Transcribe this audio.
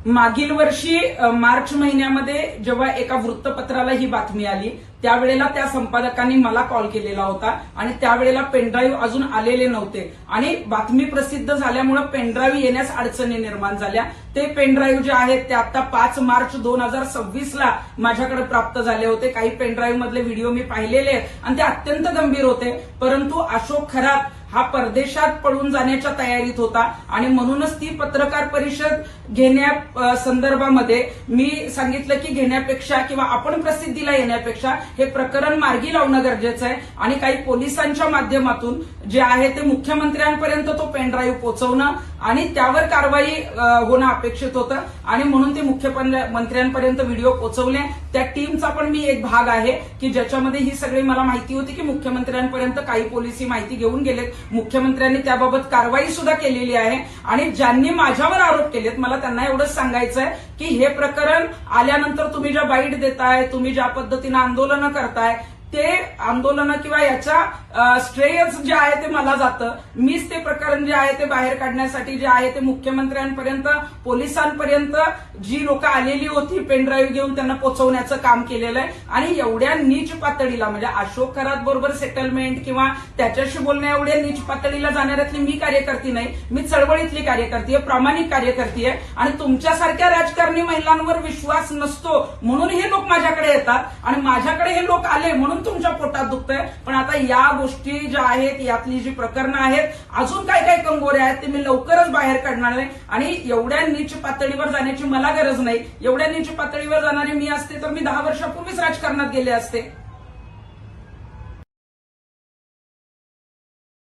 मागील वर्षी मार्च महिन्यामध्ये जेव्हा एका वृत्तपत्राला ही बातमी आली त्यावेळेला त्या संपादकांनी मला कॉल केलेला होता आणि त्यावेळेला पेनड्राईव्ह अजून आलेले नव्हते आणि बातमी प्रसिद्ध झाल्यामुळे पेनड्राईव्ह येण्यास अडचणी निर्माण झाल्या. ते पेनड्राईव्ह जे आहेत ते आता 5 मार्च 2026ला माझ्याकडे प्राप्त झाले होते. काही पेनड्राईव्ह मधले व्हिडिओ मी पाहिलेले आहेत आणि ते अत्यंत गंभीर होते. परंतु अशोक खरात हा परदेशात पळून जाण्याच्या तयारीत होता आणि म्हणूनच ती पत्रकार परिषद घेण्या संदर्भामध्ये मी सांगितलं की घेण्यापेक्षा किंवा आपण प्रसिद्धीला येण्यापेक्षा हे प्रकरण मार्गी लावणं गरजेचं आहे आणि काही पोलिसांच्या माध्यमातून जे आहे ते मुख्यमंत्र्यांपर्यंत तो पेनड्राईव्ह पोहोचवणं आणि त्यावर कारवाई होणं अपेक्षित होतं आणि म्हणून ते मुख्यमंत्र्यांपर्यंत व्हिडिओ पोहोचवले. त्या टीमचा पण मी एक भाग आहे की ज्याच्यामध्ये ही सगळी मला माहिती होती की मुख्यमंत्र्यांपर्यंत काही पोलीस ही माहिती घेऊन गेलेत. मुख्यमंत्र्यांनी त्याबाबत कारवाई सुद्धा केलेली आहे आणि ज्यांनी माझ्यावर आरोप केलेत मला त्यांना एवढंच सांगायचं आहे की हे प्रकरण आल्यानंतर तुम्ही ज्या बाईट देताय, तुम्ही ज्या पद्धतीनं आंदोलनं करताय ते आंदोलनं किंवा याच्या श्रेयच जे आहे ते मला जातं. मीच ते प्रकरण जे आहे ते बाहेर काढण्यासाठी जे आहे ते मुख्यमंत्र्यांपर्यंत, पोलिसांपर्यंत जी लोक आलेली होती पेनड्राईव्ह घेऊन त्यांना पोहोचवण्याचं काम केलेलं आहे आणि एवढ्या नीच पातळीला म्हणजे अशोक खरात बरोबर सेटलमेंट किंवा त्याच्याशी बोलण्या एवढ्या नीच पातळीला जाणाऱ्यातली मी कार्यकर्ती नाही. मी चळवळीतली कार्यकर्ती आहे, प्रामाणिक कार्यकर्ती आहे आणि तुमच्यासारख्या राजकारणी महिलांवर विश्वास नसतो म्हणून हे लोक माझ्याकडे येतात आणि माझ्याकडे हे लोक आले म्हणून तुमच्या पोटात दुखतंय. पण आता या गोष्टी ज्या आहेत यातली जी प्रकरणं आहेत अजून काय काय कंगोरे आहेत ते मी लवकरच बाहेर काढणार आहे आणि एवढ्या नीच पातळीवर जाण्याची मला गरज नाही. एवढ्या नीच पातळीवर जाणारी मी असते तर मी 10 वर्षापूर्वीच राजकारणात गेले असते.